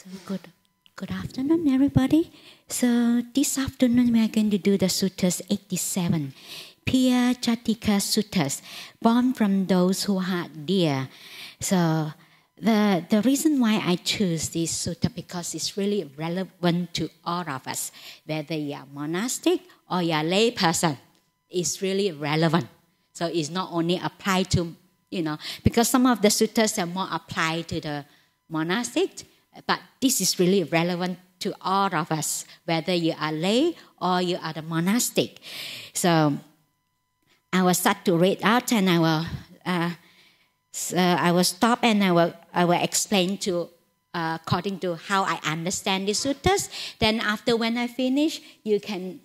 So good afternoon, everybody. So this afternoon we are going to do the Suttas 87, Piyajātika Suttas, born from those who are dear. So the reason why I choose this sutta because it's really relevant to all of us, whether you are monastic or you are lay person, it's really relevant. So it's not only applied to, because some of the suttas are more applied to the monastic, but this is really relevant to all of us, whether you are lay or you are the monastic. So I will start to read out, and I will stop, and I will explain to according to how I understand the suttas. Then after when I finish, you can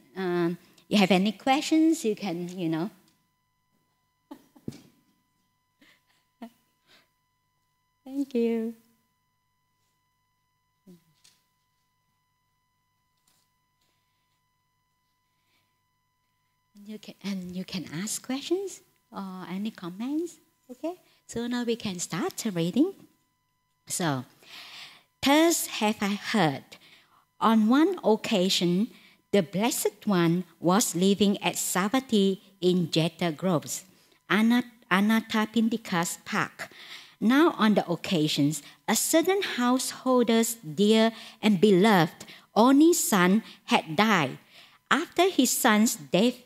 you have any questions, you can Thank you. You can ask questions or any comments. Okay, so now we can start reading. So, thus have I heard. On one occasion, the Blessed One was living at Savatthi in Jeta Groves, Anathapindika's park. Now on the occasions, a certain householder's dear and beloved only son had died. After his son's death,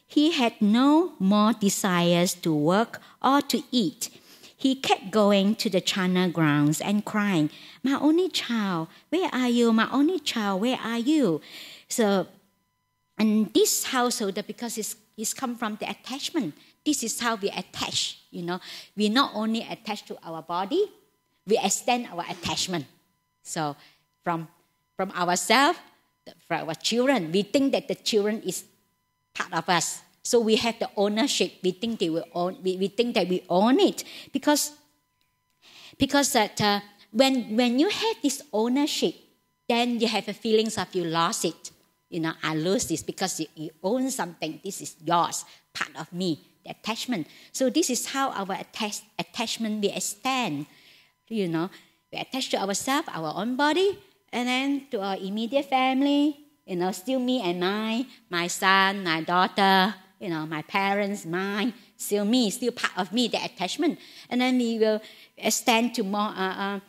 he had no more desires to work or to eat. He kept going to the charnel grounds and crying, "My only child, where are you? My only child, where are you?" So, and this householder, because it's come from the attachment, this is how we attach, We not only attach to our body, we extend our attachment. So, from ourselves, from our children, we think that the children is part of us. So we have the ownership. We think they will own. We think that we own it because that when you have this ownership, then you have a feelings of you lost it. I lose this because you own something. This is yours, part of me. The attachment. So this is how our attachment we extend. We attach to ourselves, our own body, and then to our immediate family. Still me and mine, my son, my daughter, my parents, mine, still me, still part of me, the attachment. And then we will extend to more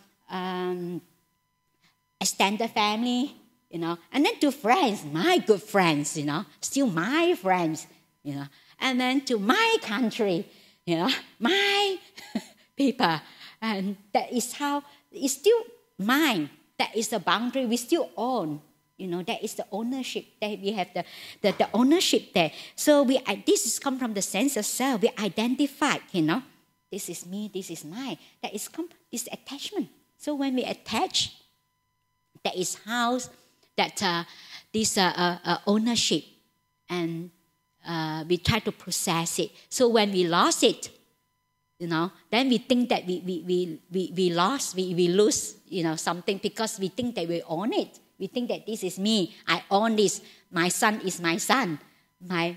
extended family, and then to friends, my good friends, still my friends, and then to my country, my people. And that is how, it's still mine. That is the boundary we still own. That is the ownership. That we have the ownership there. So this is come from the sense of self. We identify, this is me, this is mine. That is this attachment. So when we attach, that is how that this ownership, and we try to process it. So when we lost it, then we think that we lost, we lose, something because we think that we own it. We think that this is me. I own this. My son is my son. My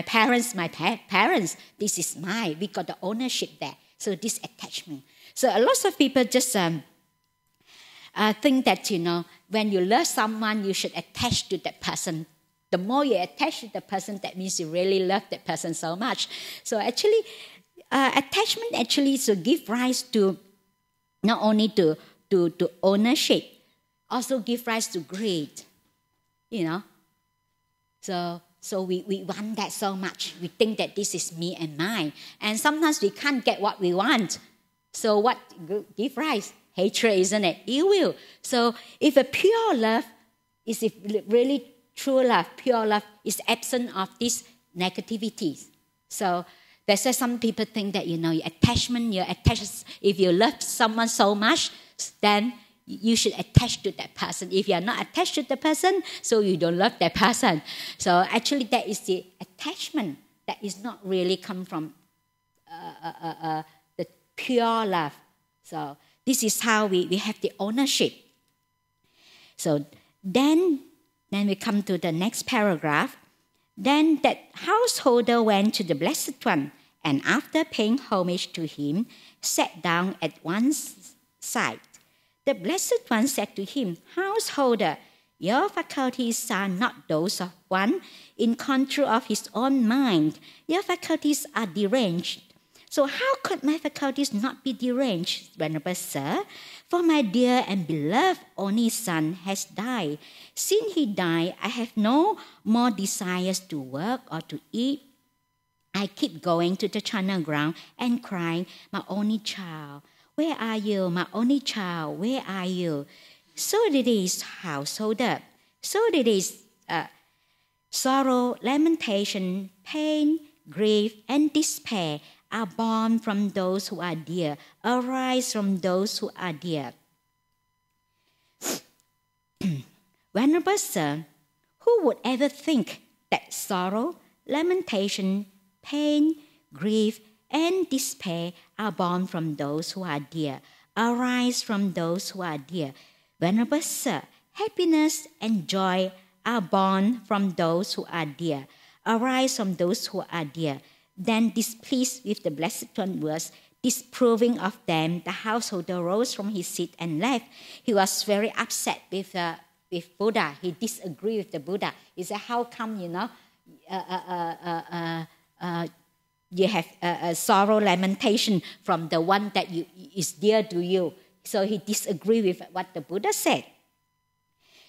parents, my parents. This is mine. We got the ownership there. So this attachment. So a lot of people just think that, when you love someone, you should attach to that person. The more you attach to the person, that means you really love that person so much. So actually, attachment actually to give rise to not only to ownership, also give rise to greed, So we want that so much. We think that this is me and mine. And sometimes we can't get what we want. So what give rise? Hatred, isn't it? Ill will. So if a pure love is really true love, pure love is absent of these negativities. So that's why some people think that, your attachment, if you love someone so much, then you should attach to that person. If you are not attached to the person, so you don't love that person. So actually that is the attachment that is not really come from the pure love. So this is how we have the ownership. So then we come to the next paragraph. Then that householder went to the Blessed One, and after paying homage to him, sat down at one side. The Blessed One said to him, "Householder, your faculties are not those of one in control of his own mind. Your faculties are deranged." So how could my faculties not be deranged, Venerable Sir? For my dear and beloved only son has died. Since he died, I have no more desires to work or to eat. I keep going to the charnel ground and crying, "My only child, where are you? My only child, where are you?" So it is, householder. So it is sorrow, lamentation, pain, grief, and despair are born from those who are dear, arise from those who are dear. Venerable Sir, who would ever think that sorrow, lamentation, pain, grief, and despair are born from those who are dear, arise from those who are dear? Venerable Sir, happiness and joy are born from those who are dear, arise from those who are dear. Then, displeased with the Blessed One was disapproving of them, the householder rose from his seat and left. He was very upset with Buddha. He disagreed with the Buddha. He said, "How come, you have a sorrow, lamentation from the one that is dear to you?" So he disagreed with what the Buddha said.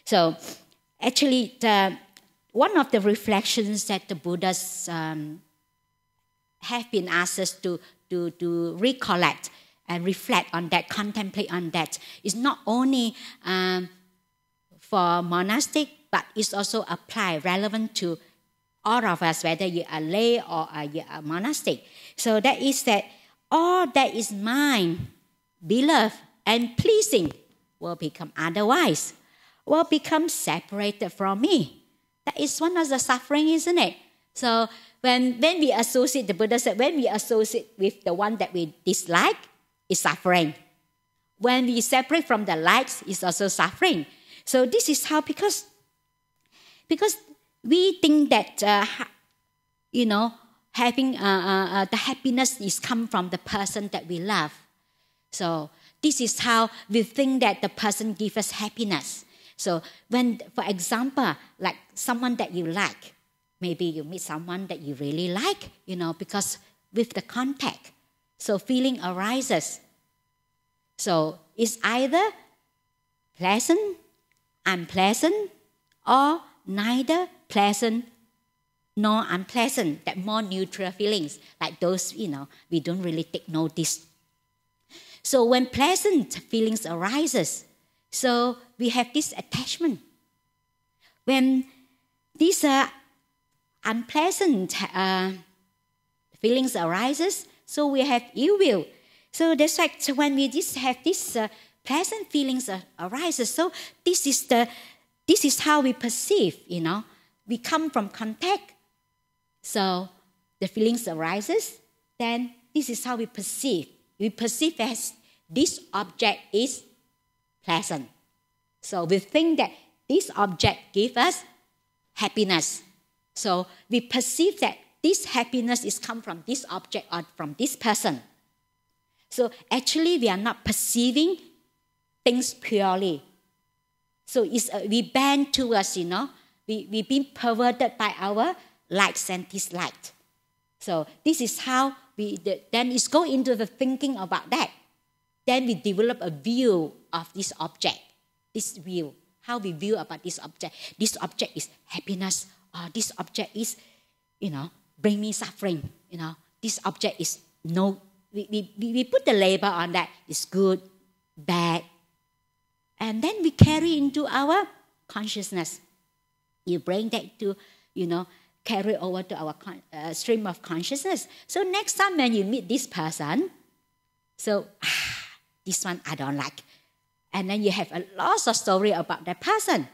So actually, one of the reflections that the Buddhas have been asked us to recollect and reflect on that, contemplate on that, is not only for monastic, but it's also applied, relevant to all of us, whether you are lay or you are monastic. So that is that all that is mine, beloved, and pleasing will become otherwise, will become separated from me. That is one of the suffering, isn't it? So when we associate, the Buddha said, when we associate with the one that we dislike, it's suffering. When we separate from the likes, it's also suffering. So this is how, because we think that, having the happiness is come from the person that we love. So this is how we think that the person gives us happiness. So when, for example, like someone that you like, maybe you meet someone that you really like, because with the contact, so feeling arises. So it's either pleasant, unpleasant, or neither pleasant nor unpleasant, that more neutral feelings, like those, we don't really take notice. So when pleasant feelings arises, so we have this attachment. When these unpleasant feelings arises, so we have ill will. So that's why when we just have these pleasant feelings arises, so this is how we perceive. We come from contact, so the feelings arises. Then this is how we perceive. We perceive as this object is pleasant. So we think that this object gives us happiness. So we perceive that this happiness is come from this object or from this person. So actually we are not perceiving things purely. So we bend towards, we being perverted by our likes and dislikes. So this is how then it's go into the thinking about that. Then we develop a view of this object, this view, how we view about this object. This object is happiness, or this object is, bring me suffering. This object is no, we put the label on that. It's good, bad. And then we carry into our consciousness. You bring that to, carry over to our stream of consciousness. So next time when you meet this person, so this one I don't like. And then you have a lot of story about that person.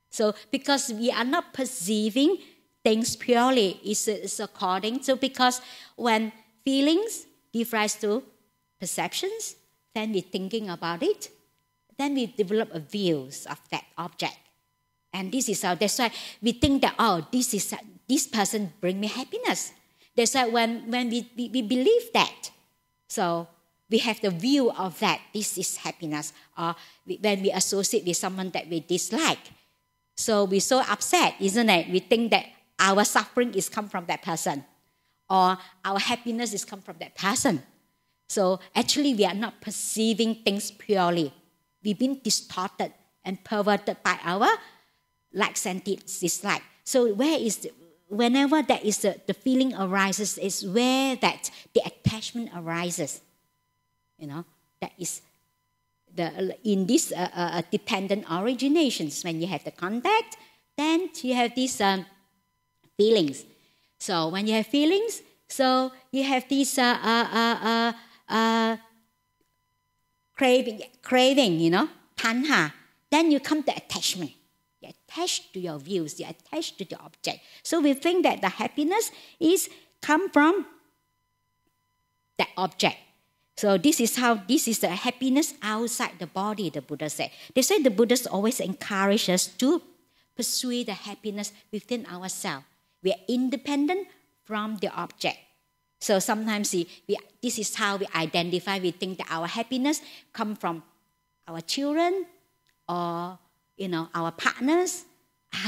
So because we are not perceiving things purely, it's according to, because when feelings give rise to perceptions, then we're thinking about it, then we develop a views of that object. And this is how, that's why we think that, this person bring me happiness. That's why when we believe that, so we have the view of that, this is happiness. Or when we associate with someone that we dislike. So we're so upset, isn't it? We think that our suffering is come from that person. Or our happiness is come from that person. So actually we are not perceiving things purely. We've been distorted and perverted by our likes and dislikes. So whenever there is the feeling arises, is where that the attachment arises. That is in this dependent originations. When you have the contact, then you have these feelings. So when you have feelings, so you have these craving, tanha. Then you come to attachment. You're attached to your views. You're attached to the object. So we think that the happiness is come from that object. So this is the happiness outside the body, the Buddha said. They say the Buddhas always encourage us to pursue the happiness within ourselves. We are independent from the object. So sometimes this is how we identify. We think that our happiness comes from our children or our partners.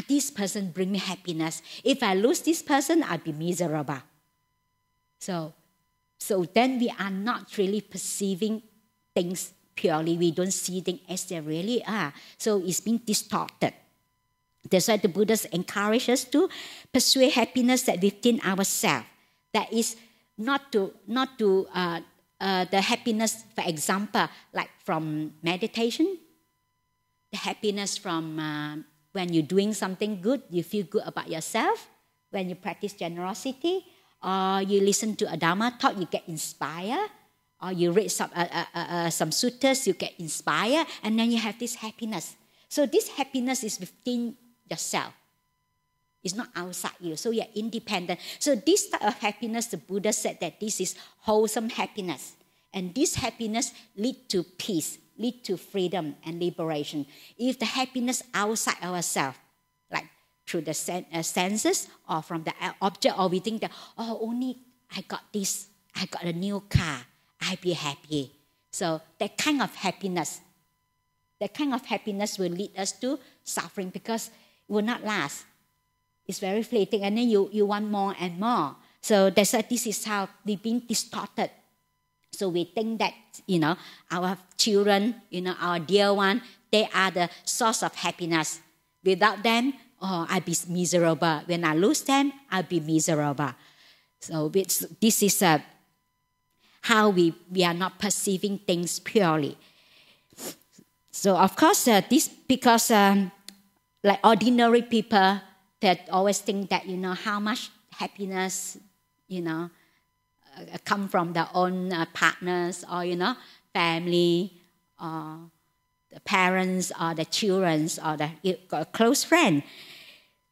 This person brings me happiness. If I lose this person, I'll be miserable. So then we are not really perceiving things purely. We don't see things as they really are. So it's been distorted. That's why the Buddhas encourage us to pursue happiness that within ourselves. That is not to the happiness, for example, like from meditation. The happiness from when you're doing something good, you feel good about yourself. When you practice generosity, or you listen to a Dharma talk, you get inspired. Or you read some suttas, you get inspired. And then you have this happiness. So this happiness is within yourself. It's not outside you. So you're independent. So this type of happiness, the Buddha said that this is wholesome happiness. And this happiness leads to peace, leads to freedom and liberation. If the happiness outside ourselves, like through the senses or from the object, or we think that, only I got this, I got a new car, I'll be happy. So that kind of happiness will lead us to suffering because it will not last. It's very fleeting, and then you want more and more. So that's why this is how we've been distorted. So we think that, our children, our dear one, they are the source of happiness. Without them, I'll be miserable. When I lose them, I'll be miserable. So this is how we are not perceiving things purely. So of course, this because like ordinary people that always think that, how much happiness, come from their own partners or, family or the parents or the children or the close friend.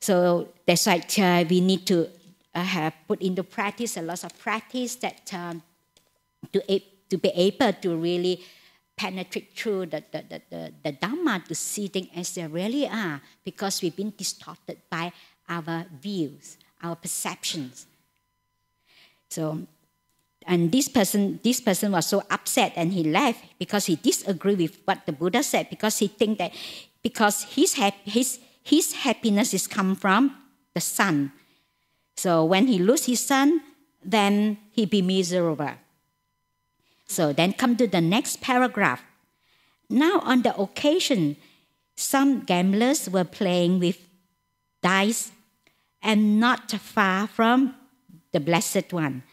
So that's why we need to have put into practice a lot of practice that to be able to really penetrate through the Dhamma to see things as they really are, because we've been distorted by our views, our perceptions. So, and this person was so upset and he left because he disagreed with what the Buddha said, because he think that because his happiness is come from the son. So when he lose his son, then he be miserable. So then come to the next paragraph. Now on the occasion, some gamblers were playing with dice and not far from the Blessed One.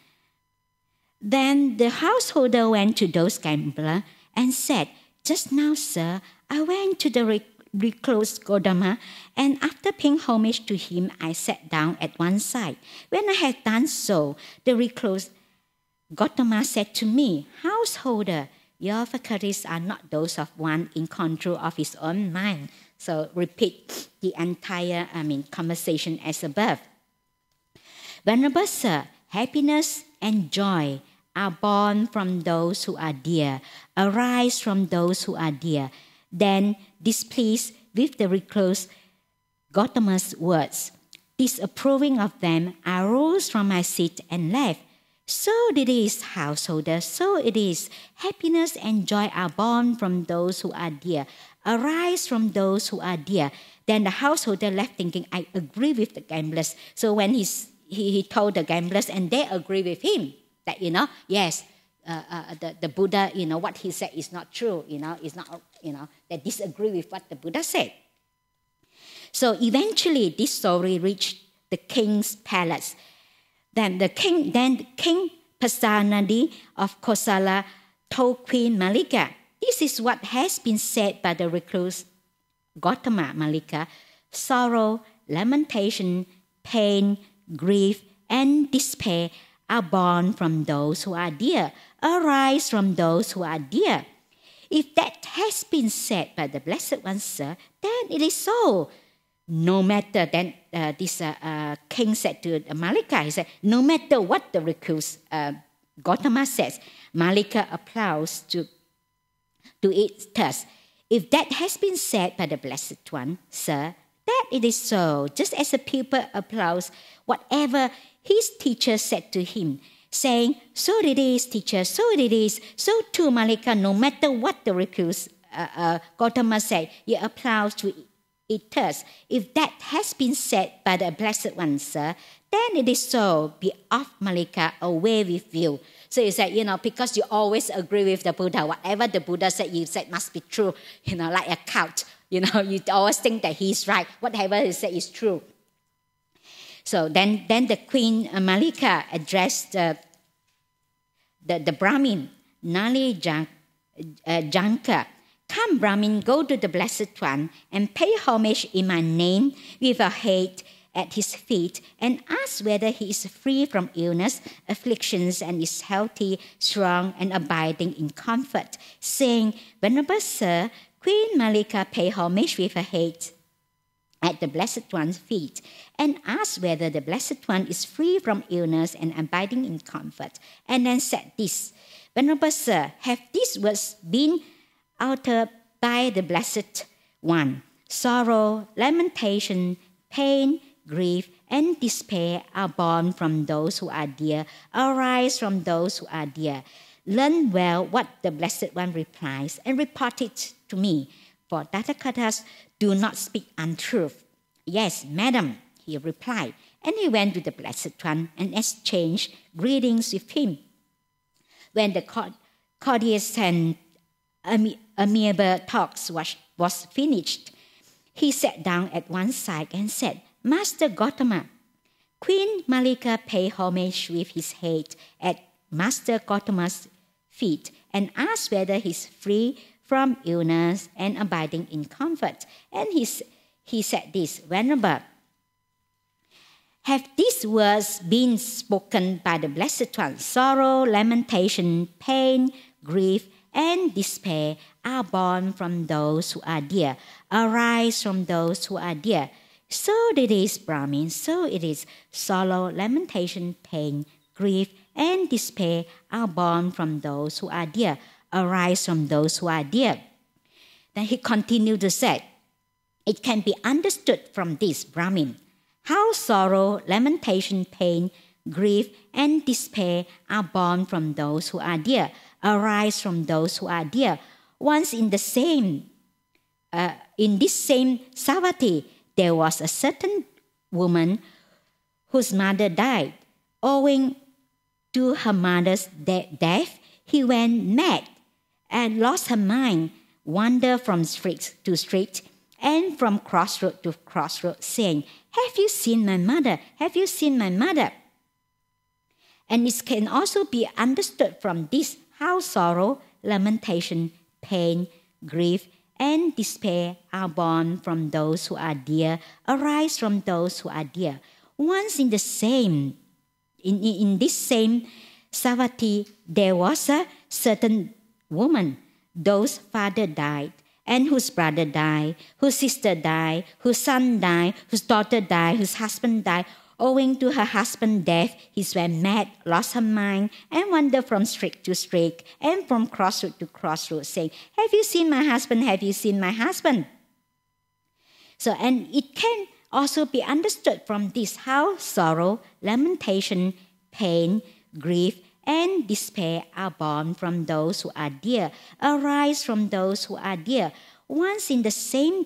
Then the householder went to those gamblers and said, "Just now, sir, I went to the recluse Gotama, and after paying homage to him, I sat down at one side. When I had done so, the recluse Gotama said to me, 'Householder, your faculties are not those of one in control of his own mind.'" So repeat the entire conversation as above. "Venerable sir, happiness and joy are born from those who are dear, arise from those who are dear." Then, displeased with the recluse Gotama's words, disapproving of them, I rose from my seat and left. So it is, householder, so it is. Happiness and joy are born from those who are dear, arise from those who are dear. Then the householder left thinking, I agree with the gamblers. So when he told the gamblers, and they agree with him, that, yes, the Buddha, what he said is not true, is not, they disagree with what the Buddha said. So eventually this story reached the king's palace. Then King Pasanadi of Kosala told Queen Malika, this is what has been said by the recluse Gautama Malika: sorrow, lamentation, pain, grief, and despair are born from those who are dear, arise from those who are dear. If that has been said by the Blessed One, sir, then it is so. No matter, then this king said to Malika, he said, no matter what the recluse Gautama says, Malika applauds to it thus. If that has been said by the Blessed One, sir, that it is so, just as a pupil applauds whatever his teacher said to him, saying, so it is, teacher, so it is, so too, Malika, no matter what the recluse Gautama said, you applause to it thus. If that has been said by the Blessed One, sir, then it is so. Be off, Malika, away with you. So you said, because you always agree with the Buddha, whatever the Buddha said, you said must be true, like a cult. You always think that he's right. Whatever he said is true. So then the Queen Malika addressed the Brahmin, Nali Janka. Come, Brahmin, go to the Blessed One and pay homage in my name with a head at his feet and ask whether he is free from illness, afflictions, and is healthy, strong, and abiding in comfort, saying, Venerable Sir, Queen Malika pay homage with her head at the Blessed One's feet and ask whether the Blessed One is free from illness and abiding in comfort, and then said this, Venerable Sir, have these words been uttered by the Blessed One? Sorrow, lamentation, pain, grief, and despair are born from those who are dear, arise from those who are dear. Learn well what the Blessed One replies and report it to me, for Tathagatas do not speak untruth. Yes, madam, he replied, and he went to the Blessed One and exchanged greetings with him. When the courteous and amiable talks was finished, he sat down at one side and said, Master Gautama, Queen Malika paid homage with his head at Master Gautama's feet and asked whether he is free from illness and abiding in comfort. And he said this, Venerable, have these words been spoken by the Blessed One? Sorrow, lamentation, pain, grief, and despair are born from those who are dear, arise from those who are dear. So it is, Brahmin, so it is. Sorrow, lamentation, pain, grief, and despair are born from those who are dear, arise from those who are dear. Then he continued to say, it can be understood from this, Brahmin, how sorrow, lamentation, pain, grief, and despair are born from those who are dear, arise from those who are dear. Once in this same Savatthi, there was a certain woman whose mother died. Owing to her mother's death, he went mad and lost her mind, wandered from street to street and from crossroad to crossroad, saying, have you seen my mother? Have you seen my mother? And it can also be understood from this how sorrow, lamentation, pain, grief, and despair are born from those who are dear, arise from those who are dear. Once in this same Savatthi, there was a certain woman whose father died, and whose brother died, whose sister died, whose son died, whose daughter died, whose husband died. Owing to her husband's death, he went mad, lost her mind, and wandered from street to street and from crossroad to crossroad, saying, have you seen my husband? Have you seen my husband? So, and it can also be understood from this how sorrow, lamentation, pain, grief, and despair are born from those who are dear, arise from those who are dear. Once in this same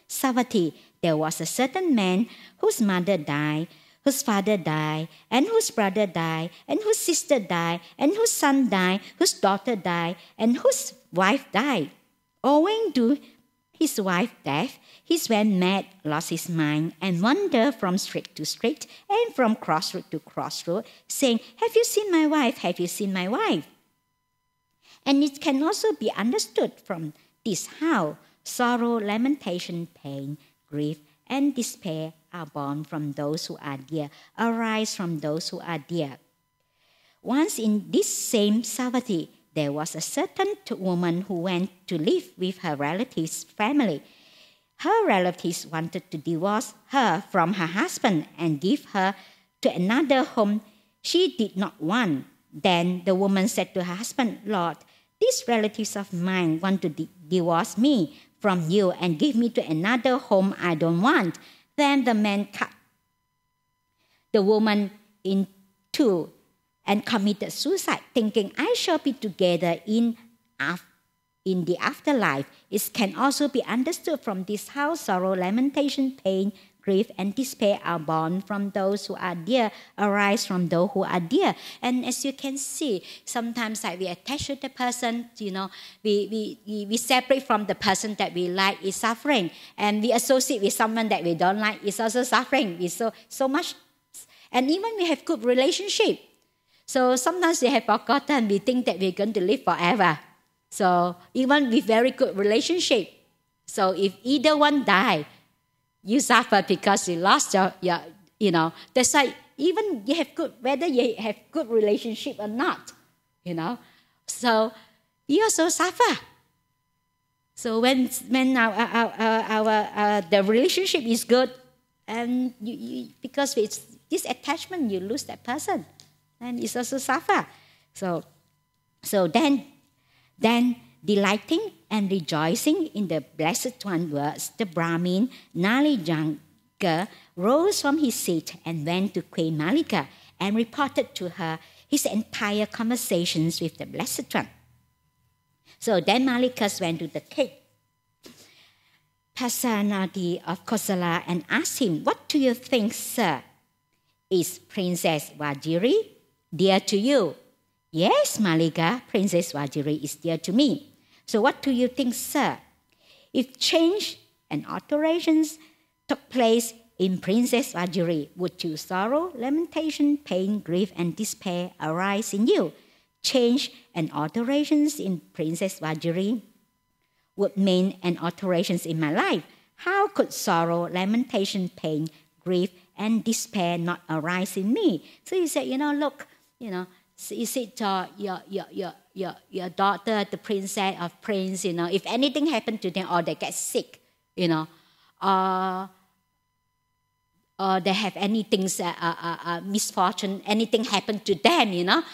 Savatthi, there was a certain man whose mother died, whose father died, and whose brother died, and whose sister died, and whose son died, whose daughter died, and whose wife died. Owing to his wife's death, he went mad, lost his mind, and wandered from street to street and from crossroad to crossroad, saying, "Have you seen my wife? Have you seen my wife?" And it can also be understood from this how sorrow, lamentation, pain, grief, and despair are born from those who are dear, arise from those who are dear. Once in this same Savatthi, there was a certain woman who went to live with her relative's family. Her relatives wanted to divorce her from her husband and give her to another whom she did not want. Then the woman said to her husband, "Lord, these relatives of mine want to divorce me from you and give me to another whom I don't want." Then the man cut the woman in two and committed suicide, thinking, "I shall be together in the afterlife." It can also be understood from this how sorrow, lamentation, pain, grief, and despair are born from those who are dear, arise from those who are dear. And as you can see, sometimes like we attach to the person, we separate from the person that we like is suffering, and we associate with someone that we don't like is also suffering. We so much, and even we have good relationship. So sometimes we have forgotten, we think that we're going to live forever. So even with very good relationship, so if either one die, you suffer because you lost your. That's why even you have good, whether you have good relationship or not, so you also suffer. So when the relationship is good, and because it's this attachment, you lose that person, and it's also suffer. So then delighting and rejoicing in the Blessed One words, the Brahmin Naliyanga rose from his seat and went to Queen Malika and reported to her his entire conversations with the Blessed One. So then Malika went to the king, Pasenadi of Kosala, and asked him, "What do you think, sir? Is Princess Vajiri dear to you?" "Yes, Malika, Princess Vajiri is dear to me." "So what do you think, sir? If change and alterations took place in Princess Vajiri, would you sorrow, lamentation, pain, grief, and despair arise in you? Change and alterations in Princess Vajiri would mean an alterations in my life. How could sorrow, lamentation, pain, grief, and despair not arise in me?" So he said, look, is it your daughter, the princess or prince, if anything happened to them, or they get sick, or they have anything, misfortune, anything happened to them,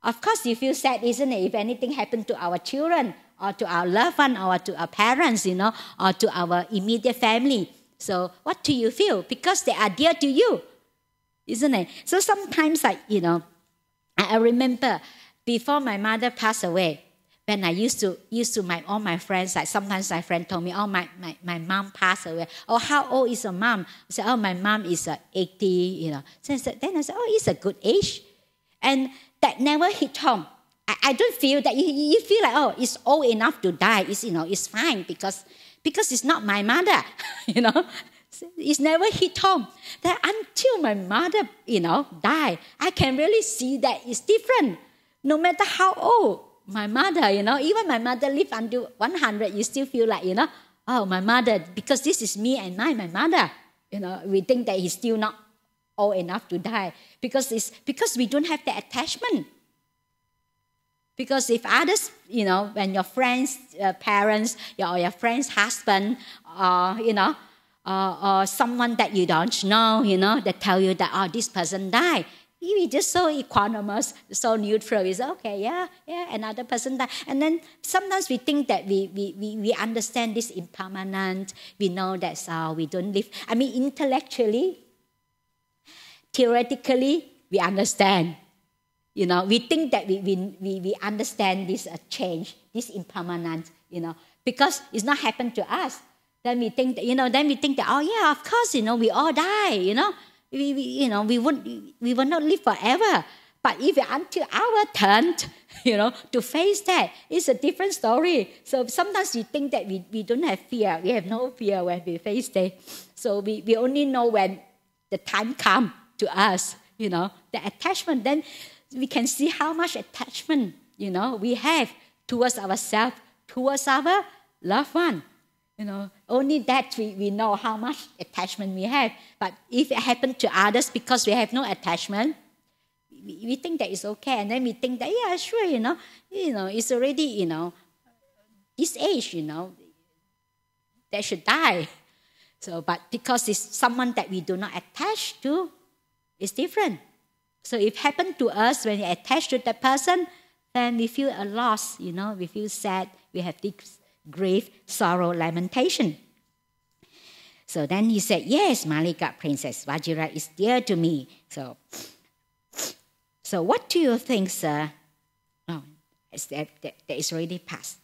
Of course you feel sad, isn't it, if anything happened to our children or to our loved one or to our parents, or to our immediate family. So what do you feel? Because they are dear to you, isn't it? So sometimes, I remember before my mother passed away, when I used to all my friends, sometimes my friend told me, "Oh, my mom passed away." "Oh, how old is your mom?" I said, "Oh, my mom is 80, So then I said, "Oh, it's a good age." And that never hit home. I don't feel that you feel like, oh, it's old enough to die. It's fine because it's not my mother, It's never hit home. That until my mother, died, I can really see that it's different. No matter how old my mother, even my mother lived until 100, you still feel like, oh, my mother, because this is me and my mother. We think that he's still not old enough to die because we don't have the attachment. Because if others, when your friends' parents, or your friend's husband, or someone that you don't know, they tell you that, oh, this person died. We just so equanimous, so neutral. We say, okay, yeah, another person died. And then sometimes we think that we understand this impermanent. We know that we don't live. Intellectually, theoretically, we understand. We think that we understand this change, this impermanence, because it's not happened to us. Then we think that, oh yeah, of course, we all die, we will not live forever. But if until our turn, to face that, it's a different story. So sometimes we think that we don't have fear. We have no fear when we face that. So we only know when the time comes to us, the attachment. Then we can see how much attachment, we have towards ourselves, towards our loved one. Only that we know how much attachment we have. But if it happens to others because we have no attachment, we think that it's okay. And then we think that, yeah, sure, it's already, this age, they should die. So, but because it's someone that we do not attach to, it's different. So if it happened to us when we attach to that person, then we feel a loss, we feel sad, we have this grief, sorrow, lamentation. So then he said, yes, Malika Princess, Vajira is dear to me. So what do you think, sir? Oh, that is already past.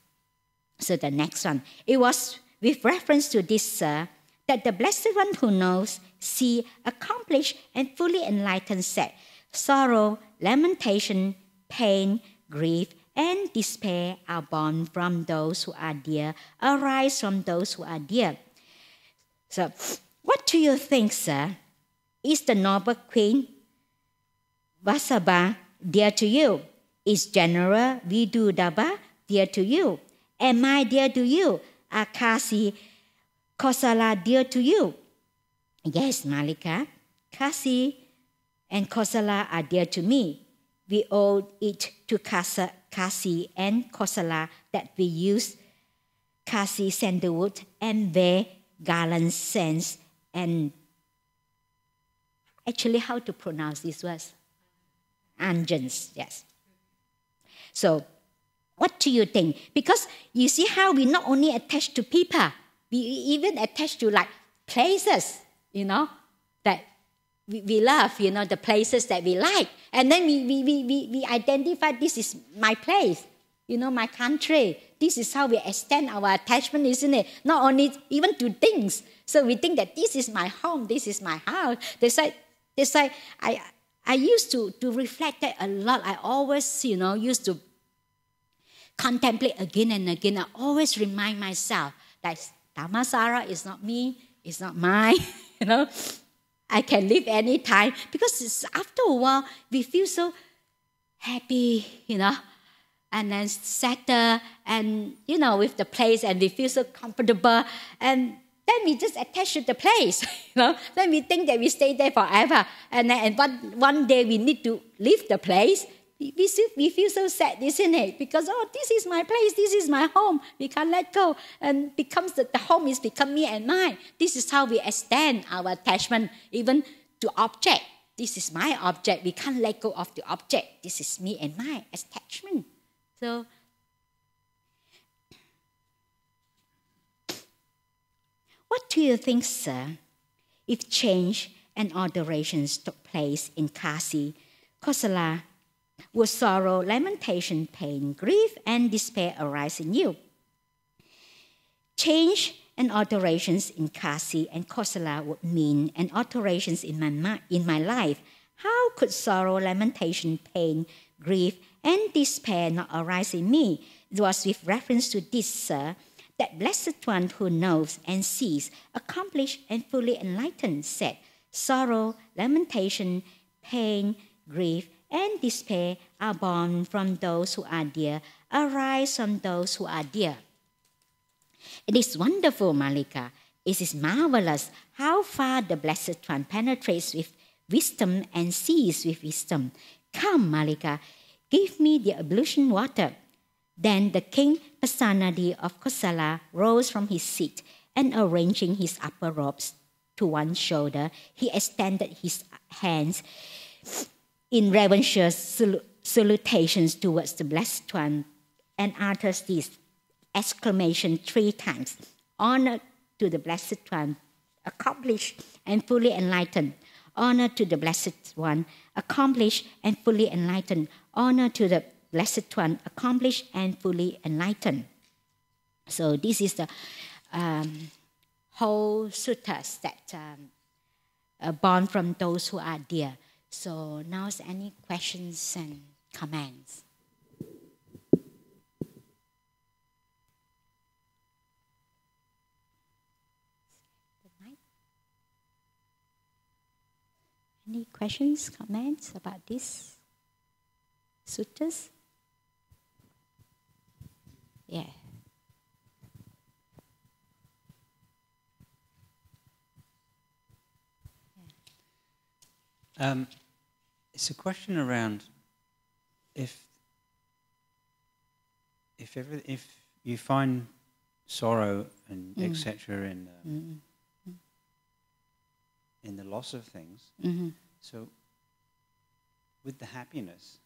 So the next one, it was with reference to this, sir, that the Blessed One who knows, see, accomplish, and fully enlightened said, sorrow, lamentation, pain, grief, and despair are born from those who are dear, arise from those who are dear. So, what do you think, sir? Is the noble queen Vasabha dear to you? Is General Vidudaba dear to you? Am I dear to you? Are Kasi, Kosala dear to you? Yes, Malika, Kasi and Kosala are dear to me. We owe it to Kasi and Kosala that we use Kasi sandalwood and wear garland scents and actually how to pronounce these words? Anjans, yes. So what do you think? Because you see how we not only attach to people, we even attach to like places, that we love, the places that we like. And then we identify this is my place, my country. This is how we extend our attachment, isn't it? Not only even to things. So we think that this is my home, this is my house. That's why I used to reflect that a lot. I always, used to contemplate again and again. I always remind myself that Dhammasara is not me, it's not mine, I can live anytime. Because after a while, we feel so happy, and then settle, and, with the place, and we feel so comfortable. And then we just attach to the place, Then we think that we stay there forever. And one day we need to leave the place. We feel so sad, isn't it? Because, this is my place, this is my home. We can't let go. And becomes the home is become me and mine. This is how we extend our attachment, even to object. This is my object. We can't let go of the object. This is me and my attachment. So, what do you think, sir, if change and alterations took place in Kasi, Kosala, would sorrow, lamentation, pain, grief, and despair arise in you? Change and alterations in Kasi and Kosala would mean and alterations in my life. How could sorrow, lamentation, pain, grief, and despair not arise in me? It was with reference to this, sir, that Blessed One who knows and sees, accomplished and fully enlightened, said, sorrow, lamentation, pain, grief, and despair are born from those who are dear, arise from those who are dear. It is wonderful, Malika. It is marvelous how far the Blessed One penetrates with wisdom and sees with wisdom. Come, Malika, give me the ablution water. Then the king Pasanadi of Kosala rose from his seat and arranging his upper robes to one shoulder, he extended his hands in reverentious salutations towards the Blessed One and utters this exclamation 3 times. Honor to the Blessed One, accomplished and fully enlightened. Honor to the Blessed One, accomplished and fully enlightened. Honor to the Blessed One, accomplished and fully enlightened. So this is the whole suttas that born from those who are dear. So now is any questions and comments? Any questions, comments about this suttas? Yeah. It's a question around if you find sorrow and etc. in the loss of things. So with the happiness,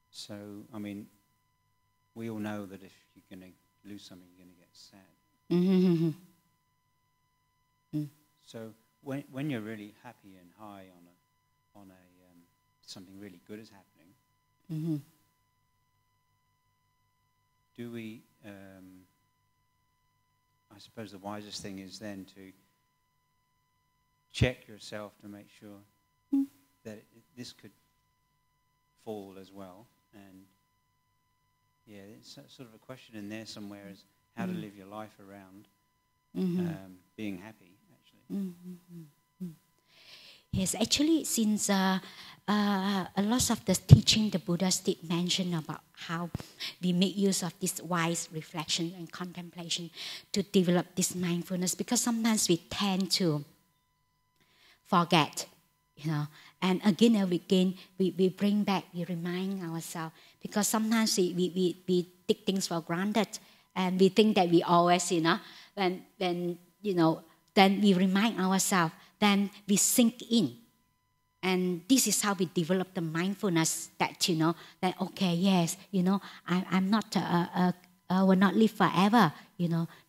so I mean, we all know that if you're going to lose something, you're going to get sad. So when you're really happy and high on a something really good is happening, do we? I suppose the wisest thing is then to check yourself to make sure that this could fall as well. And yeah, it's sort of a question in there somewhere is how to live your life around being happy, actually. Yes, actually, since a lot of the teaching the Buddhas did mention about how we make use of this wise reflection and contemplation to develop this mindfulness, because sometimes we tend to forget, and again and again we bring back, we remind ourselves, because sometimes we take things for granted and we think that we always, when then we remind ourselves, then we sink in. And this is how we develop the mindfulness that, that okay, yes, I'm not, I will not live forever.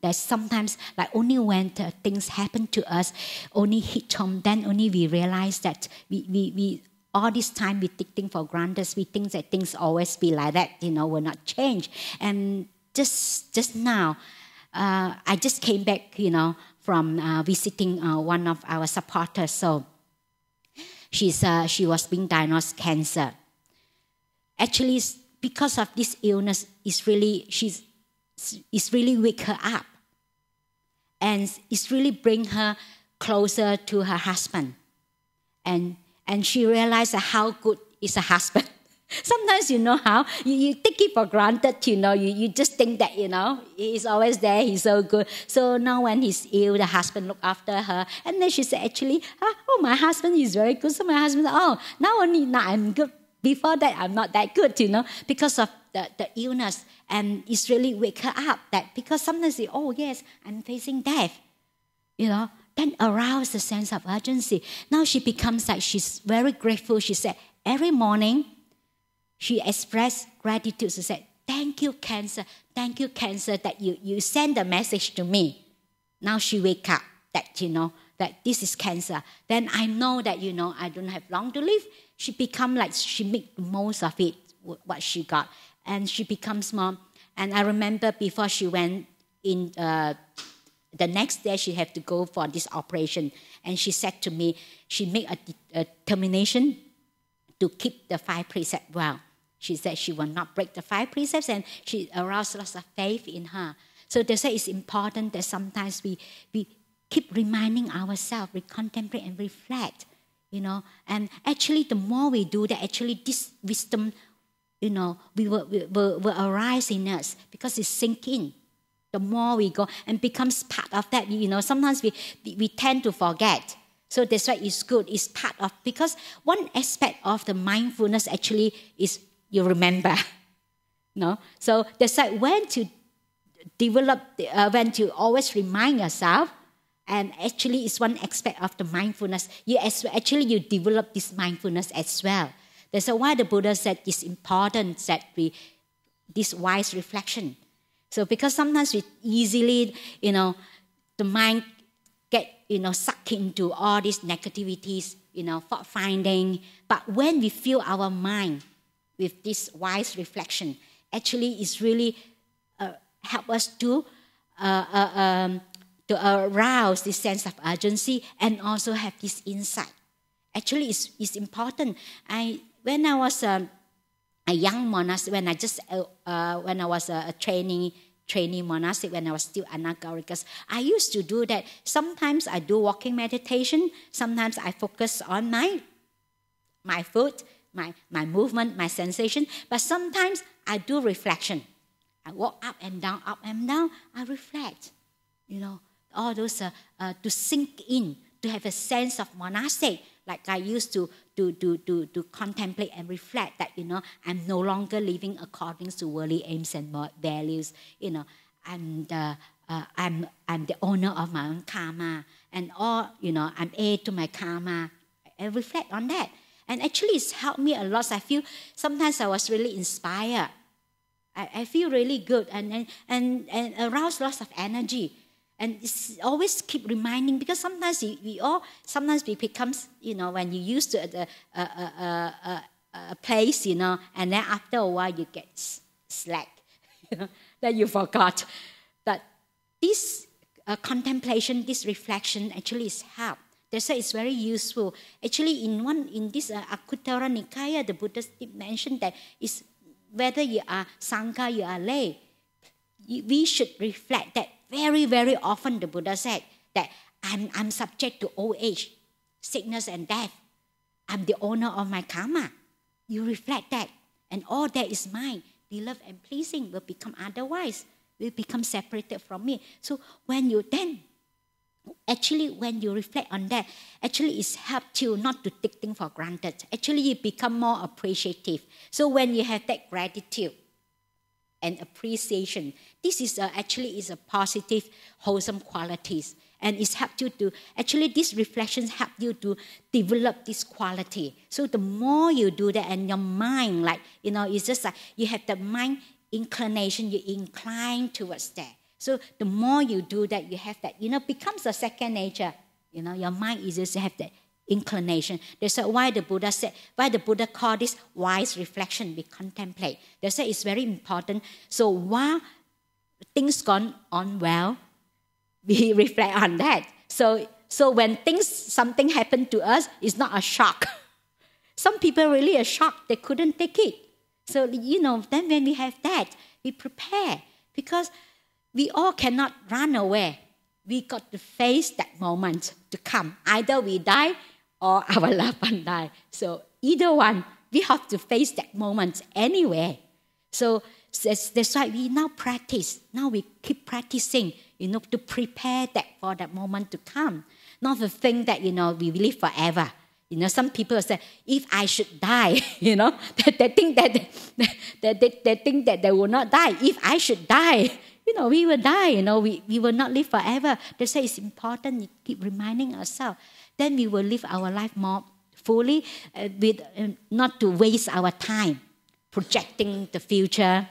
That sometimes, like only when things happen to us, only hit home, then only we realize that we all this time we take things for granted. We think that things always be like that, will not change. And just now, I just came back, from visiting one of our supporters. So she was being diagnosed cancer. Actually, because of this illness, it's really wake her up, and it's really bring her closer to her husband, and she realized how good is a husband. Sometimes how you take it for granted, you just think that he's always there, he's so good. So now when he's ill, the husband look after her, and then she said, actually, my husband is very good. So my husband, now I'm good. Before that, I'm not that good, because of the illness. And it's really wake her up, that because sometimes yes, I'm facing death, then arouse the sense of urgency. Now she becomes like, she's very grateful. She said, every morning, she expressed gratitude. She said, thank you, cancer, that you send a message to me. Now she wake up that, that this is cancer. Then I know that, I don't have long to live. She become like, she make most of it, what she got. And she becomes more. And I remember before she went in, the next day she had to go for this operation. And she said to me, she made a determination to keep the 5 precepts well. She said she will not break the 5 precepts, and she aroused lots of faith in her. So they say it's important that sometimes we keep reminding ourselves, we contemplate and reflect, And actually, the more we do that, actually this wisdom, will arise in us, because it's sink in. The more we go and becomes part of that, sometimes we tend to forget. So that's why it's good. It's part of, because one aspect of the mindfulness actually is you remember. No? So that's why when to develop, when to always remind yourself, and actually it's one aspect of the mindfulness. You develop this mindfulness as well. That's why the Buddha said it's important that this wise reflection. So because sometimes we easily, the mind get sucked into all these negativities, fault finding. But when we fill our mind with this wise reflection, actually it's really help us to arouse this sense of urgency and also have this insight. Actually, it's important. When I was a young monastic, when I was a trainee monastic, when I was still Anagarikas, I used to do that. Sometimes I do walking meditation. Sometimes I focus on my foot, my movement, my sensation. But sometimes I do reflection. I walk up and down. I reflect. All those to sink in, to have a sense of monastic. Like I used to contemplate and reflect that, I'm no longer living according to worldly aims and values. I'm the owner of my own karma. And I'm heir to my karma. I reflect on that. And actually it's helped me a lot. I feel sometimes I was really inspired. I feel really good and arouse lots of energy. And it's always keep reminding, because sometimes we become, when you used to a place, and then after a while you get slack, that you forgot. But this contemplation, this reflection actually is help. That's why it's very useful. Actually, in this Anguttara Nikaya, the Buddha mentioned that is whether you are Sangha, you are lay, we should reflect that. Very, very often the Buddha said that I'm subject to old age, sickness and death. I'm the owner of my karma. You reflect that. And all that is mine, beloved and pleasing, will become otherwise, will become separated from me. So when you reflect on that, actually it's helped you not to take things for granted. Actually you become more appreciative. So when you have that gratitude and appreciation, this is actually a positive, wholesome qualities. And it's helped you to, actually these reflections help you to develop this quality. So the more you do that, and your mind, it's just like you have the mind inclination, you incline towards that. So the more you do that, you have that, becomes a second nature. Your mind is just have that inclination. That's why the Buddha called this wise reflection, we contemplate. That's why it's very important. So while things gone on well, we reflect on that. So when something happened to us, it's not a shock. Some people really are shocked, they couldn't take it. So, then when we have that, we prepare, because we all cannot run away. We got to face that moment to come. Either we die or our loved one die. So either one, we have to face that moment anyway. So that's why we now practice. Now we keep practicing, to prepare that for that moment to come. Not to think that, we live forever. Some people say, if I should die, they think that they will not die. If I should die, we will die. We will not live forever. That's why it's important to keep reminding ourselves. Then we will live our life more fully, with not to waste our time projecting the future,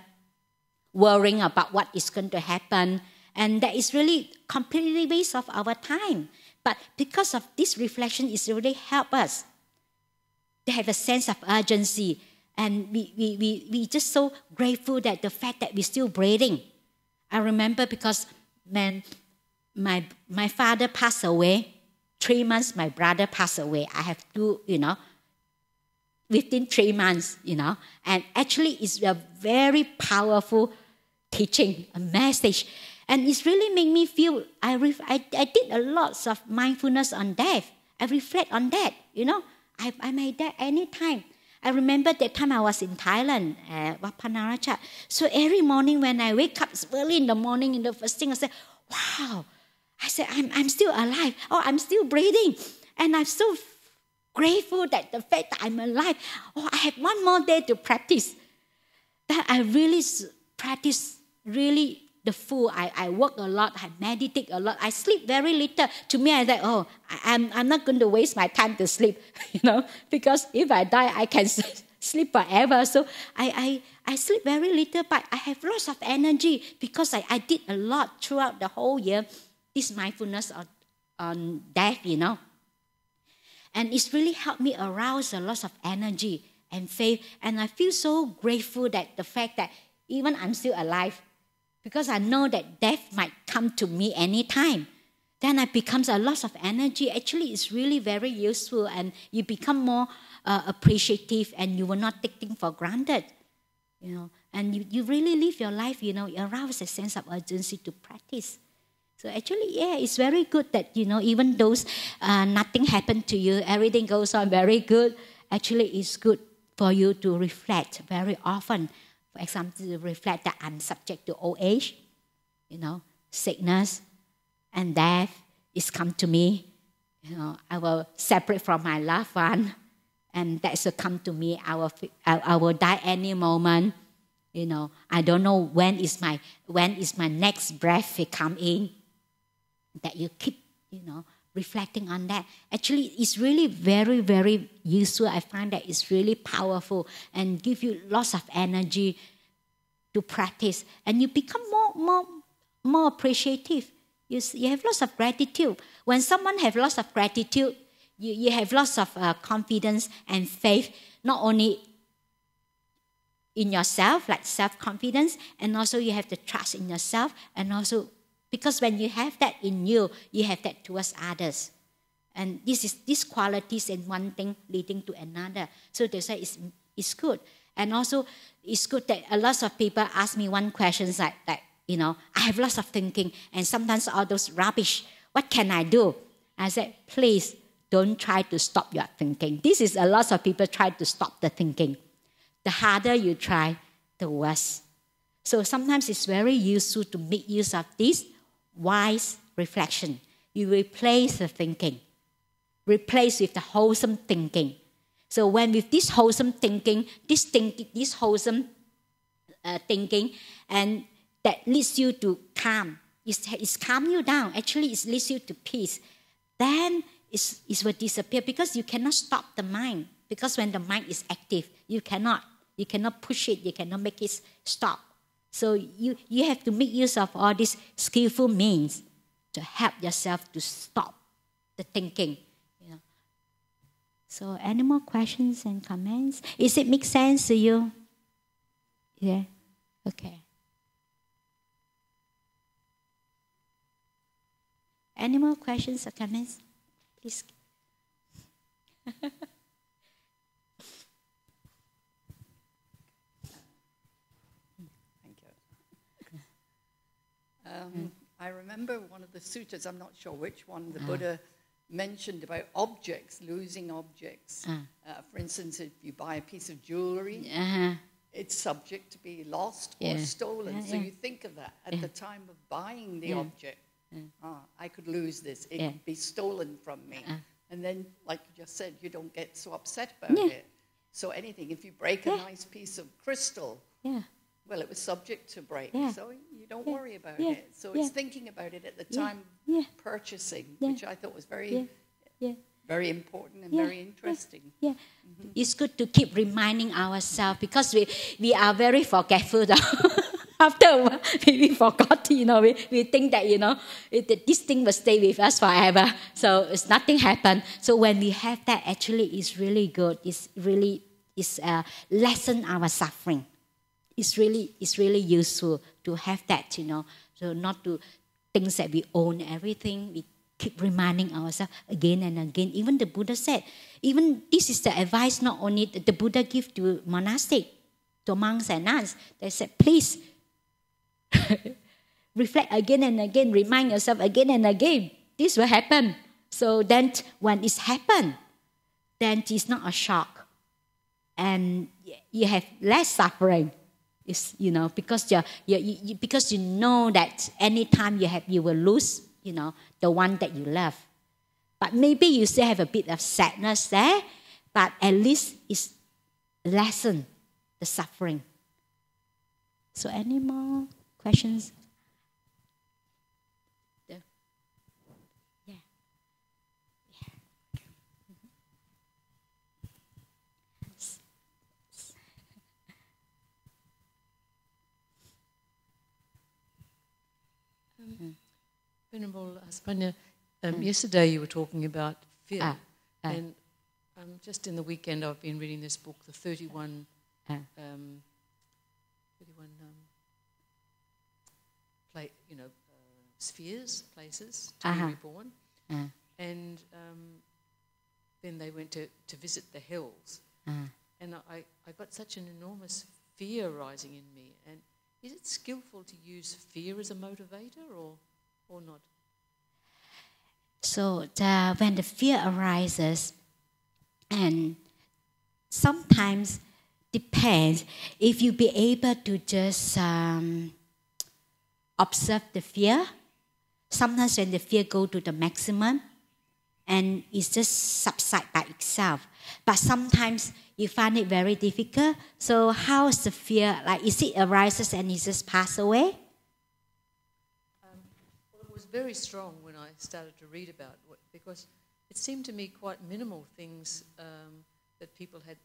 worrying about what is going to happen. And that is really completely waste of our time. But because of this reflection, it's really help us to have a sense of urgency. And we just so grateful that the fact that we're still breathing. I remember because when my father passed away, 3 months my brother passed away. I have two, within 3 months, And actually it's a very powerful teaching, a message. And it's really made me feel, I did a lot of mindfulness on death. I reflect on that, I made that anytime. I remember that time I was in Thailand, Wapanaracha. So every morning when I wake up early in the morning, in the first thing I say, wow. I said, I'm still alive. Oh, I'm still breathing. And I'm so grateful that the fact that I'm alive. Oh, I have one more day to practice. That I really practice really the full. I work a lot. I meditate a lot. I sleep very little. To me, I thought, I'm not going to waste my time to sleep, because if I die, I can sleep forever. So I sleep very little, but I have lots of energy because I did a lot throughout the whole year. This mindfulness on death, And it's really helped me arouse a lot of energy and faith. And I feel so grateful that the fact that even I'm still alive, because I know that death might come to me anytime. Then it becomes a lot of energy. Actually, it's really very useful, and you become more appreciative, and you will not take things for granted, And you really live your life, you arouse a sense of urgency to practice. So actually, it's very good that, even though nothing happened to you, everything goes on very good. Actually, it's good for you to reflect very often. For example, to reflect that I'm subject to old age, sickness and death is come to me. I will separate from my loved one, and that will come to me. I will die any moment. I don't know when is my next breath will come in. That you keep, reflecting on that. Actually, it's really very, very useful. I find that it's really powerful and give you lots of energy to practice. And you become more appreciative. You have lots of gratitude. When someone has lots of gratitude, you have lots of confidence and faith, not only in yourself, like self-confidence, and also you have the trust in yourself, and also because when you have that in you, you have that towards others. And these qualities and one thing leading to another. So they say it's good. And also it's good that a lot of people ask me one question like I have lots of thinking and sometimes all those rubbish. What can I do? I said, please don't try to stop your thinking. This is a lot of people try to stop the thinking. The harder you try, the worse. So sometimes it's very useful to make use of this wise reflection. You replace the thinking. Replace with the wholesome thinking. So when with this wholesome thinking, this wholesome thinking, and that leads you to calm. It's calm you down. Actually, it leads you to peace. Then it will disappear because you cannot stop the mind. Because when the mind is active, you cannot push it. You cannot make it stop. So you have to make use of all these skillful means to help yourself to stop the thinking. So any more questions and comments? Is it make sense to you? Yeah? Okay. Any more questions or comments? Please. I remember one of the suttas, I'm not sure which one, the Buddha mentioned about objects, losing objects. For instance, if you buy a piece of jewelry, it's subject to be lost or stolen. So you think of that at the time of buying the object. I could lose this. It could be stolen from me. And then, like you just said, you don't get so upset about it. So anything, if you break a nice piece of crystal, well, it was subject to break, so you don't worry about it. So it's thinking about it at the time of purchasing, which I thought was very, very important and very interesting. It's good to keep reminding ourselves because we are very forgetful. After a while, we forgot, we think that, this thing will stay with us forever. So it's nothing happened. So when we have that, actually, it's really good. It's lessen our suffering. It's really useful to have that, so not to think that we own everything. We keep reminding ourselves again and again. Even the Buddha said, even this is the advice not only that the Buddha give to monastic, to monks and nuns. They said, please reflect again and again, remind yourself again and again. This will happen. So then when it's happened, then it's not a shock. And you have less suffering. It's, because because you know that anytime you will lose, the one that you love. But maybe you still have a bit of sadness there, but at least it's lessen the suffering. So any more questions? Venerable Hasapanna, Yesterday you were talking about fear. And just in the weekend I've been reading this book, The 31... spheres, places to be reborn. And then they went to visit the hills. And I got such an enormous fear rising in me. And is it skillful to use fear as a motivator or not? So when the fear arises, and sometimes depends if you be able to just observe the fear. Sometimes when the fear go to the maximum, and it just subside by itself. But sometimes you find it very difficult. So how is the fear? Like, is it arises and it just pass away? Well, it was very strong when I started to read about it, because it seemed to me quite minimal things that people had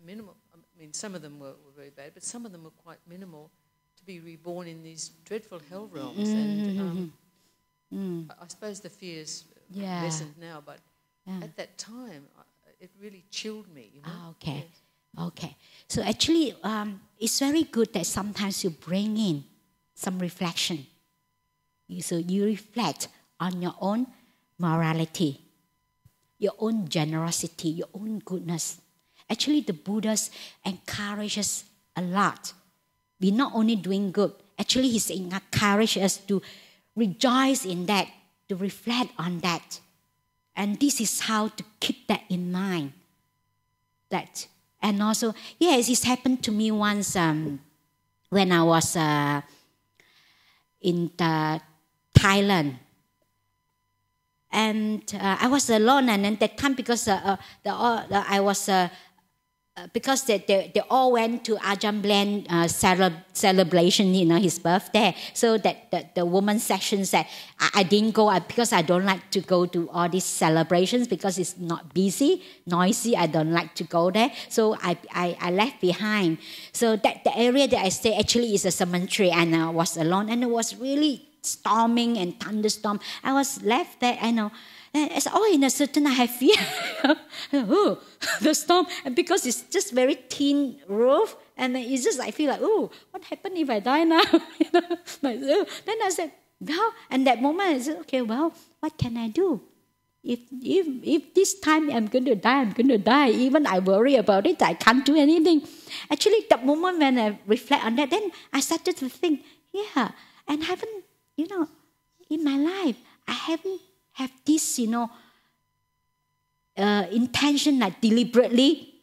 minimal. I mean, some of them were very bad, but some of them were quite minimal, to be reborn in these dreadful hell realms. And I suppose the fears lessened now, but at that time, it really chilled me. You know? Okay. Yes. Okay. So actually, it's very good that sometimes you bring in some reflection. So you reflect on your own morality, your own generosity, your own goodness. Actually, the Buddhas encourage us a lot. We're not only doing good. Actually, he's encouraged us to rejoice in that, to reflect on that. And this is how to keep that in mind. And also, yes, it's happened to me once when I was in Thailand. And I was alone, and then that time because I was because they all went to Ajahn Bland celebration, his birthday. So that the women's section said, I didn't go because I don't like to go to all these celebrations because it's not busy, noisy. I don't like to go there. So I left behind. So the area that I stay actually is a cemetery, and I was alone, and it was really storming and thunderstorm. I was left there, I know. And it's all in a certain I have fear. Oh, the storm, and because it's just very thin roof, and it's just I feel like, oh, what happened if I die now? Then I said, well, and that moment I said, okay, well, what can I do? If this time I'm going to die. Even I worry about it, I can't do anything. Actually, that moment when I reflect on that, then I started to think, yeah, and haven't, in my life, I haven't have this, intention that deliberately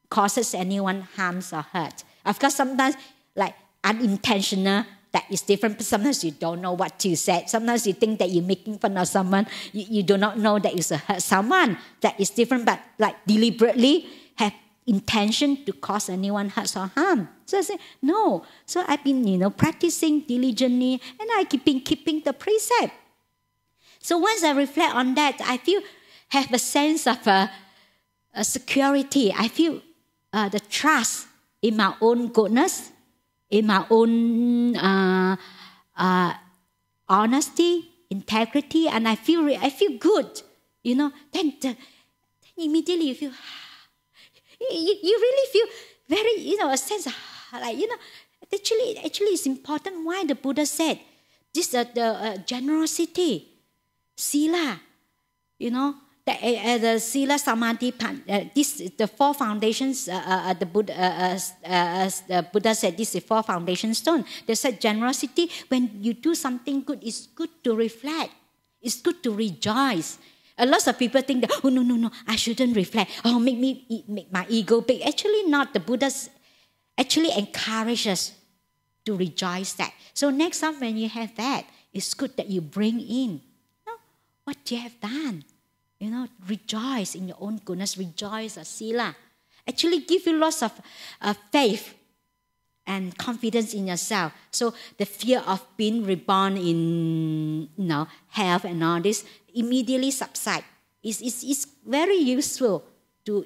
causes anyone harms or hurt. Of course, sometimes like unintentional, that is different. But sometimes you don't know what to say. Sometimes you think that you're making fun of someone. You do not know that you hurt someone. That is different. But like deliberately have intention to cause anyone hurt or harm. So I say, no. So I've been, practicing diligently, and I keeping the precept. So once I reflect on that, I have a sense of a security. I feel the trust in my own goodness, in my own honesty, integrity, and I feel good. Then immediately you feel, you really feel very, a sense of like, actually it's important why the Buddha said this, the generosity. Sila, the Sila Samadhi, the four foundations, the Buddha said this is four foundation stone. They said generosity, when you do something good, it's good to reflect. It's good to rejoice. A lot of people think that, oh, no, I shouldn't reflect. Oh, make my ego big. Actually not. The Buddha actually encourages us to rejoice that. So next time when you have that, it's good that you bring in what you have done. Rejoice in your own goodness. Rejoice as sila. Actually give you lots of faith and confidence in yourself. So the fear of being reborn in health and all this immediately subside. It's very useful to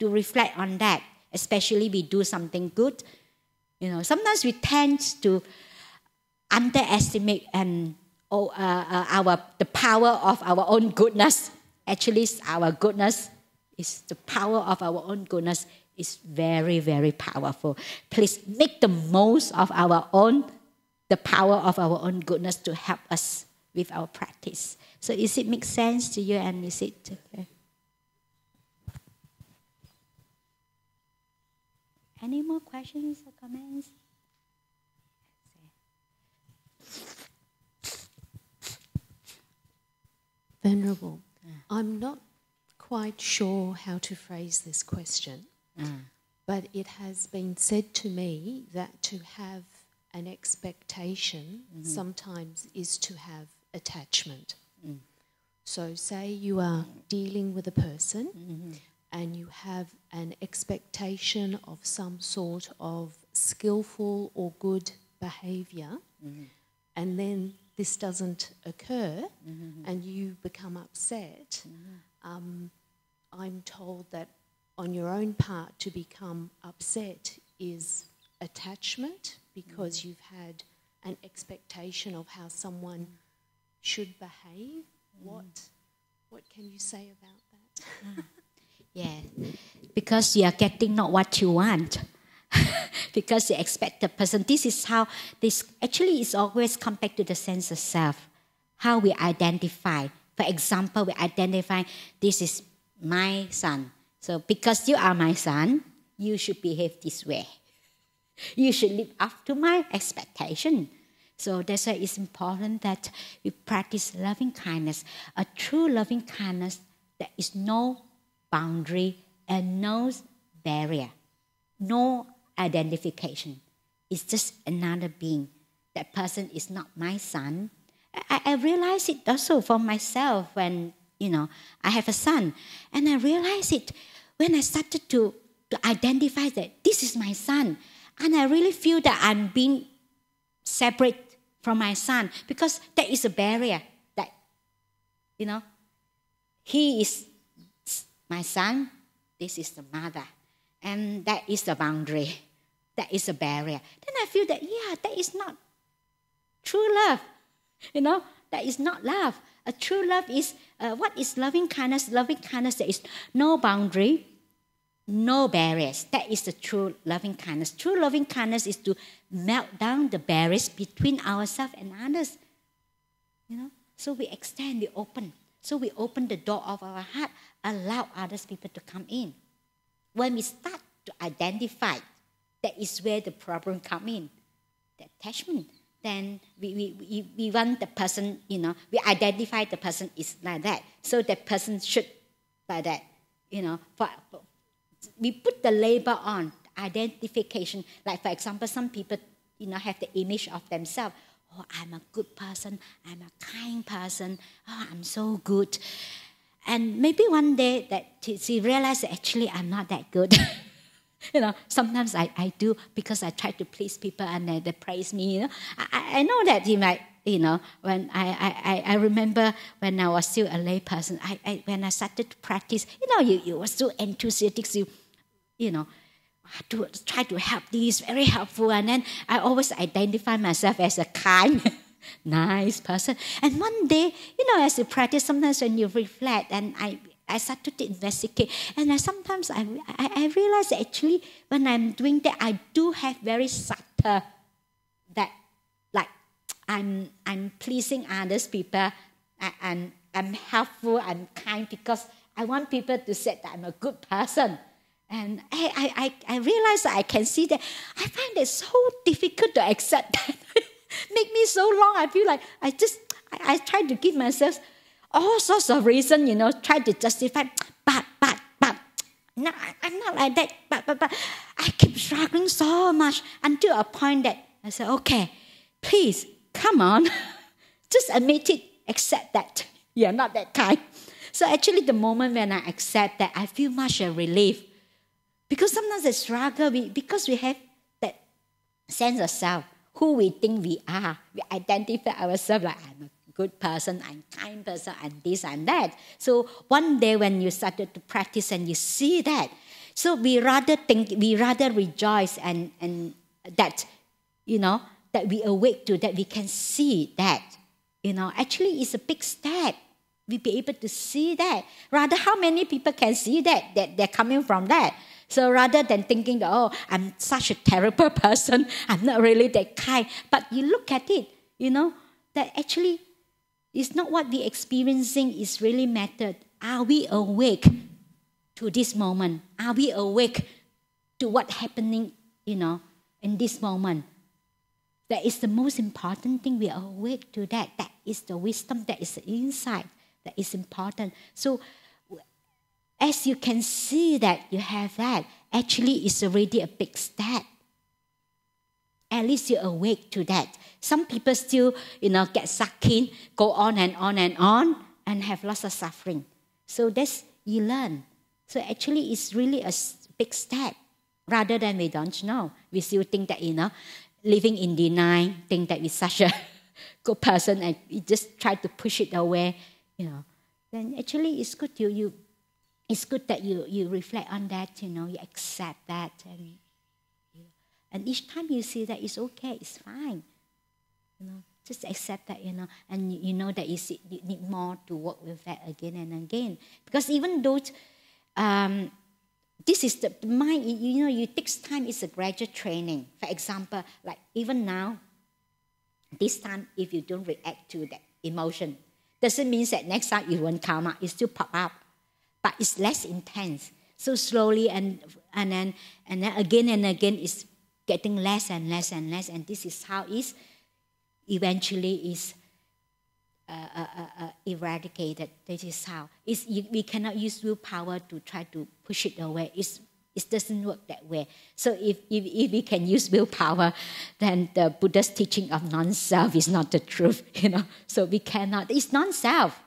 reflect on that, especially we do something good. Sometimes we tend to underestimate and the power of our own goodness. Actually, our goodness is the power of our own goodness is very, very powerful. Please make the most of the power of our own goodness to help us with our practice. So is it make sense to you, and is it okay? Any more questions or comments? Venerable, I'm not quite sure how to phrase this question, but it has been said to me that to have an expectation sometimes is to have attachment. So say you are dealing with a person and you have an expectation of some sort of skillful or good behaviour, and then this doesn't occur and you become upset, I'm told that on your own part to become upset is attachment because you've had an expectation of how someone should behave. What can you say about that? Yeah, because you are getting not what you want. Because you expect the person. This is how this actually is always come back to the sense of self. How we identify. For example, we identify this is my son. So because you are my son, you should behave this way. You should live up to my expectation. So that's why it's important that we practice loving kindness. A true loving kindness, there is no boundary and no barrier, no identification. It's just another being. That person is not my son. I realize it also for myself when, I have a son. And I realize it when I started to identify that this is my son. And I really feel that I'm being separate from my son because there is a barrier that, he is my son, this is the mother. And that is the boundary. That is a barrier. Then I feel that, that is not true love. That is not love. A true love is, what is loving kindness? Loving kindness, there is no boundary, no barriers. That is the true loving kindness. True loving kindness is to melt down the barriers between ourselves and others. So we extend, we open. So we open the door of our heart, allow other people to come in. When we start to identify, that is where the problem comes in, the attachment. Then we want the person, we identify the person is like that. So that person should like that, we put the label on, identification. Like for example, some people, have the image of themselves. Oh, I'm a good person, I'm a kind person, oh, I'm so good. And maybe one day that she realized that actually I'm not that good. Sometimes I do because I try to please people and they praise me. I know that he might, when I remember when I was still a lay person, when I started to practice, you were so enthusiastic, to try to help this, very helpful. And then I always identify myself as a kind, nice person. And one day, as you practice, sometimes when you reflect, and I started to investigate, and sometimes I realize that actually when I'm doing that, I do have very subtle that, like I'm pleasing others people, I'm helpful, I'm kind because I want people to say that I'm a good person. And I realize that I can see that. I find it so difficult to accept that. Make me so long. I feel like I try to give myself all sorts of reasons, try to justify. But, no, I'm not like that. But I keep struggling so much until a point that I said, okay, please, come on. Just admit it, accept that. You're not that kind. So actually the moment when I accept that, I feel much a relief. Because sometimes I struggle because we have that sense of self, who we think we are. We identify ourselves like, I'm a good person, I'm a kind person, I'm this and that. So one day when you started to practice and you see that, so we rather rejoice and that, that we awake to that, we can see that actually it's a big step. We'll be able to see that. Rather, how many people can see that they're coming from that? So rather than thinking that, oh, I'm such a terrible person, I'm not really that kind. But you look at it, that actually it's not what we're experiencing is really mattered. Are we awake to this moment? Are we awake to what's happening, in this moment? That is the most important thing. We are awake to that. That is the wisdom, that is the insight, that is important. So as you can see that you have that, actually it's already a big step. At least you're awake to that. Some people still, get sucked in, go on and on and on, and have lots of suffering. So that's, you learn. So actually it's really a big step. Rather than we don't know. We still think that, living in denial, think that we're such a good person and we just try to push it away, Then actually it's good it's good that you reflect on that, you accept that, and each time you see that it's okay, it's fine, just accept that, and you know that you need more to work with that again and again, because even though this is the mind, it takes time. It's a gradual training. For example, like even now, this time if you don't react to that emotion, doesn't mean that next time it won't come up. It still pop up, but it's less intense. So slowly and then again and again, it's getting less and less and less. And this is how it eventually is eradicated. This is how. We cannot use willpower to try to push it away. It doesn't work that way. So if we can use willpower, then the Buddha's teaching of non-self is not the truth, So we cannot. It's non-self.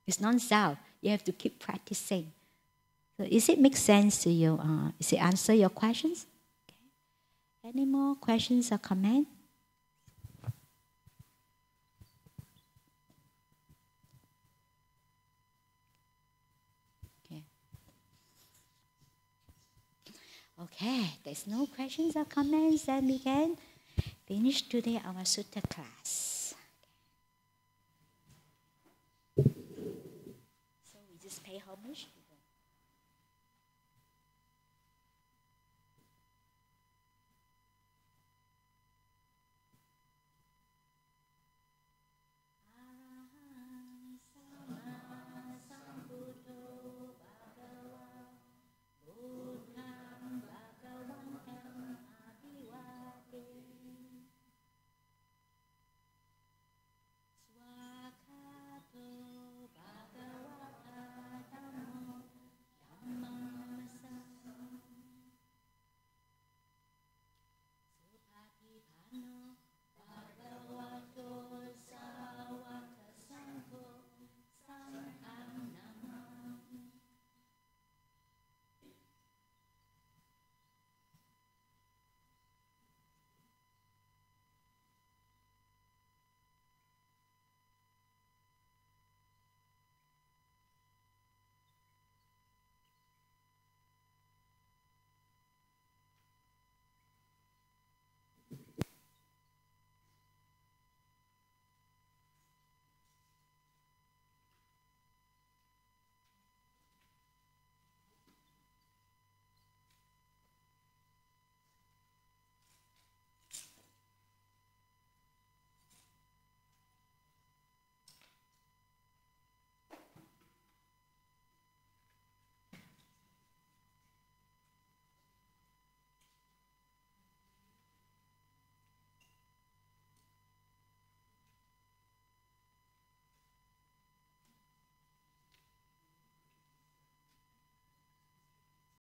It's non-self. You have to keep practicing. So does it make sense to you? Does it answer your questions? Okay. Any more questions or comments? Okay, there's no questions or comments, then we can finish today our Sutta class. So we just pay homage to